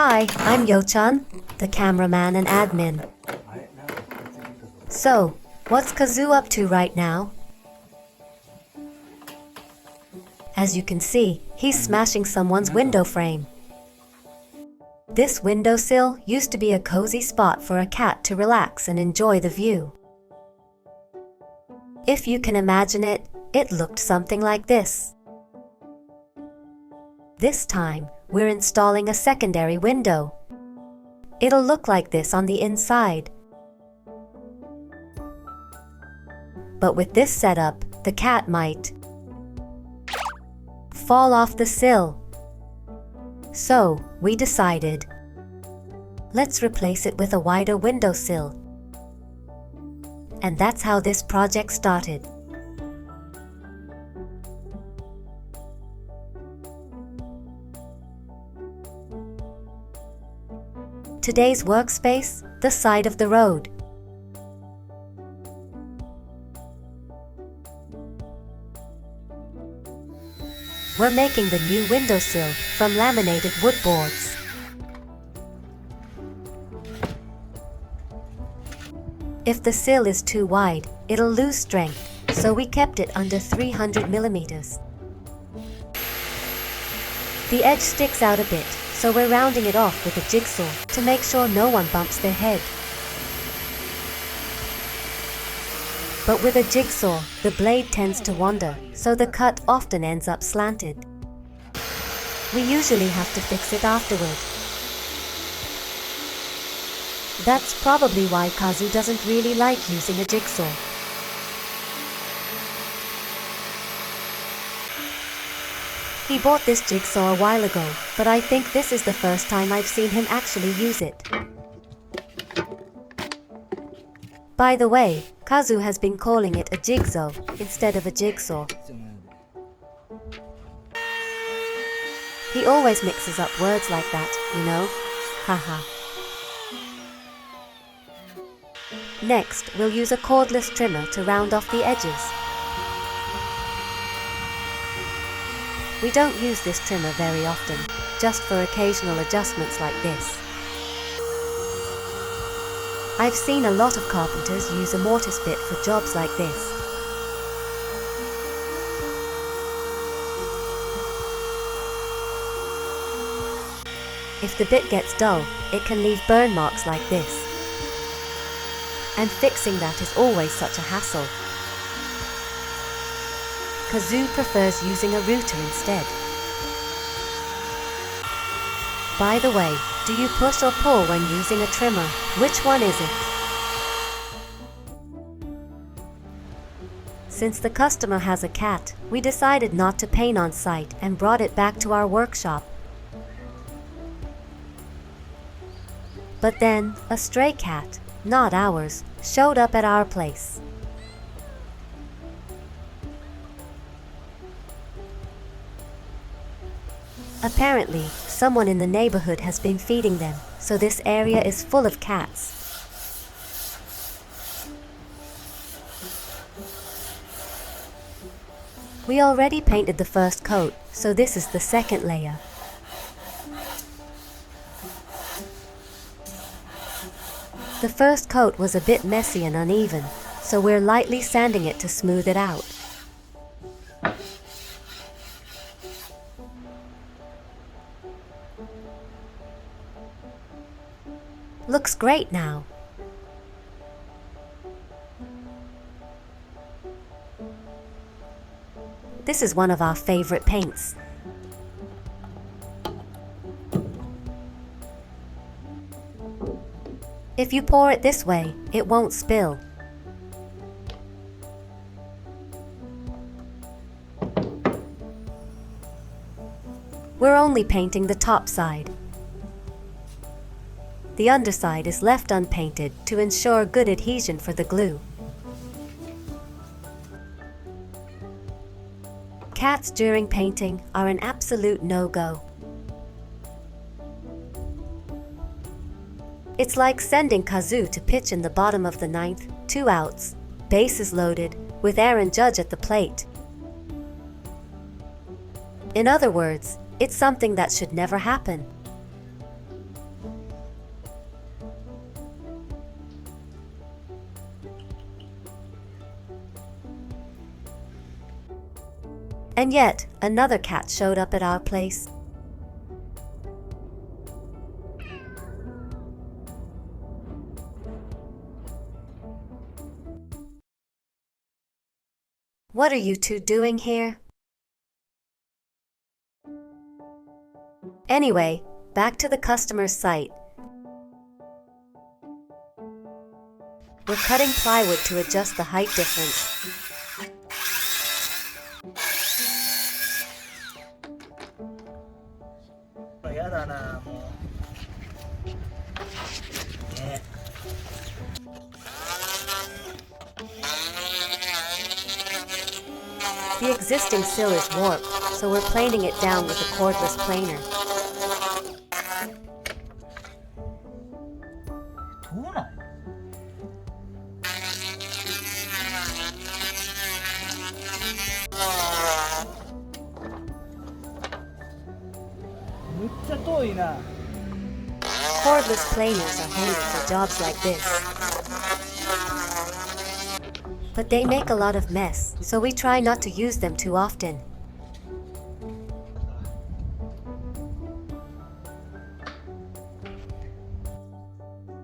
Hi, I'm Yo-chan, the cameraman and admin. So, what's Kazoo up to right now? As you can see, he's smashing someone's window frame. This windowsill used to be a cozy spot for a cat to relax and enjoy the view. If you can imagine it, it looked something like this. This time, we're installing a secondary window. It'll look like this on the inside. But with this setup, the cat might fall off the sill. So, we decided, let's replace it with a wider windowsill. And that's how this project started. Today's workspace, the side of the road. We're making the new windowsill from laminated wood boards. If the sill is too wide, it'll lose strength, so we kept it under 300 millimeters. The edge sticks out a bit, so we're rounding it off with a jigsaw to make sure no one bumps their head. But with a jigsaw, the blade tends to wander, so the cut often ends up slanted. We usually have to fix it afterward. That's probably why Kazoo doesn't really like using a jigsaw. He bought this jigsaw a while ago, but I think this is the first time I've seen him actually use it. By the way, Kazoo has been calling it a jigsaw instead of a jigsaw. He always mixes up words like that, you know? Haha. Next, we'll use a cordless trimmer to round off the edges. We don't use this trimmer very often, just for occasional adjustments like this. I've seen a lot of carpenters use a mortise bit for jobs like this. If the bit gets dull, it can leave burn marks like this. And fixing that is always such a hassle. Kazoo prefers using a router instead. By the way, do you push or pull when using a trimmer? Which one is it? Since the customer has a cat, we decided not to paint on site and brought it back to our workshop. But then, a stray cat, not ours, showed up at our place. Apparently, someone in the neighborhood has been feeding them, so this area is full of cats. We already painted the first coat, so this is the second layer. The first coat was a bit messy and uneven, so we're lightly sanding it to smooth it out. Looks great now. This is one of our favorite paints. If you pour it this way, it won't spill. We're only painting the top side. The underside is left unpainted to ensure good adhesion for the glue. Cats during painting are an absolute no-go. It's like sending Kazoo to pitch in the bottom of the ninth, 2 outs, bases loaded, with Aaron Judge at the plate. In other words, it's something that should never happen. And yet, another cat showed up at our place. What are you two doing here? Anyway, back to the customer's site. We're cutting plywood to adjust the height difference. The existing sill is warped, so we're planing it down with a cordless planer. Cordless planers are handy for jobs like this. But they make a lot of mess, so we try not to use them too often.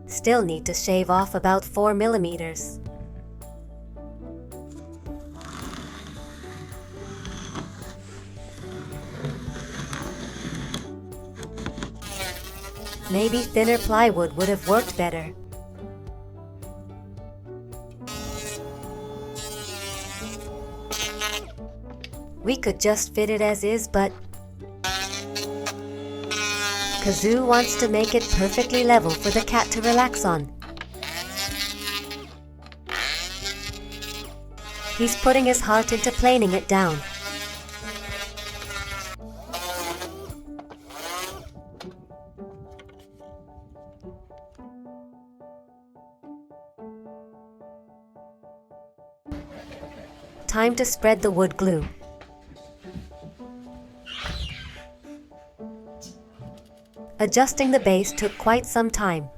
Still need to shave off about 4 millimeters. Maybe thinner plywood would have worked better. We could just fit it as is, but Kazoo wants to make it perfectly level for the cat to relax on. He's putting his heart into planing it down. Time to spread the wood glue. Adjusting the base took quite some time.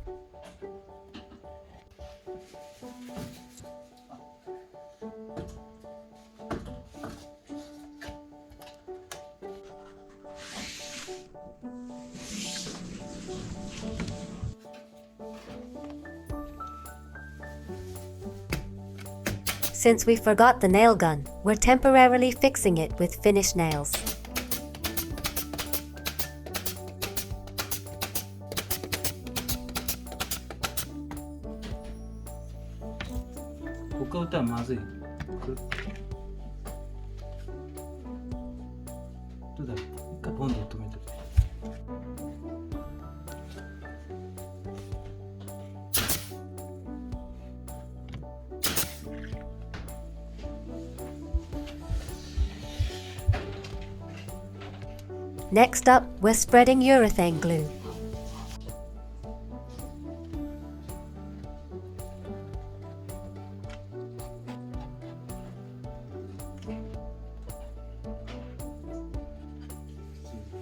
Since we forgot the nail gun, we're temporarily fixing it with finish nails. Next up, we're spreading urethane glue.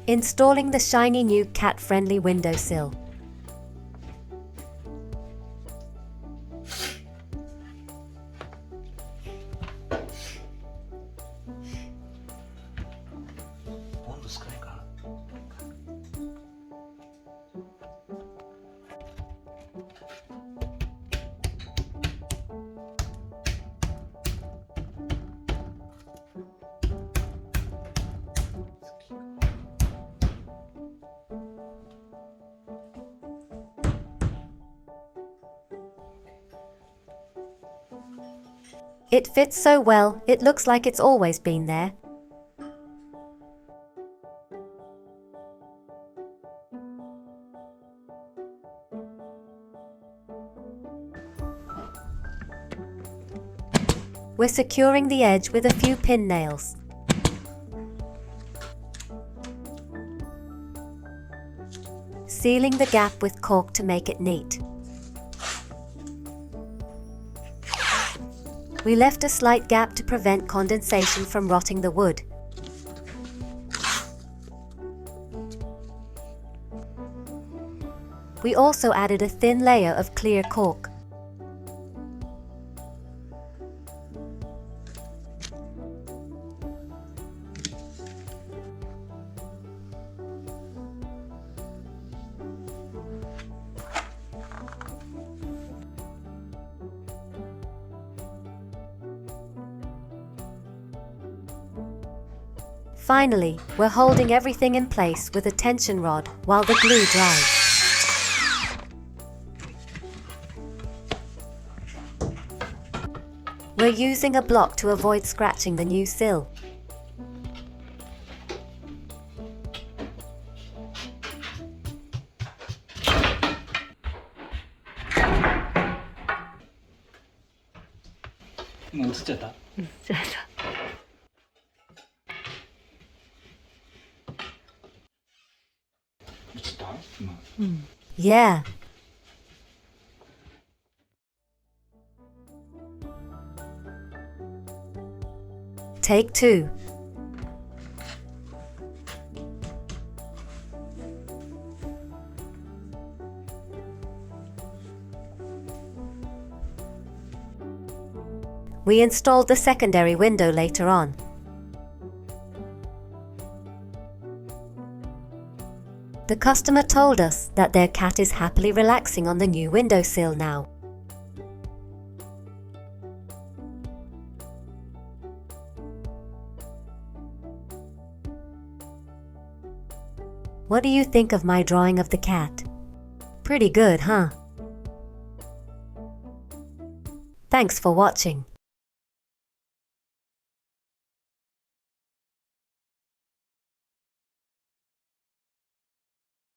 Installing the shiny new cat-friendly windowsill. It fits so well, it looks like it's always been there. We're securing the edge with a few pin nails. Sealing the gap with caulk to make it neat. We left a slight gap to prevent condensation from rotting the wood. We also added a thin layer of clear caulk. Finally, we're holding everything in place with a tension rod while the glue dries. We're using a block to avoid scratching the new sill. 묻혔다. 묻혔다. Yeah. Take 2. We installed the secondary window later on. The customer told us that their cat is happily relaxing on the new windowsill now. What do you think of my drawing of the cat? Pretty good, huh? Thanks for watching.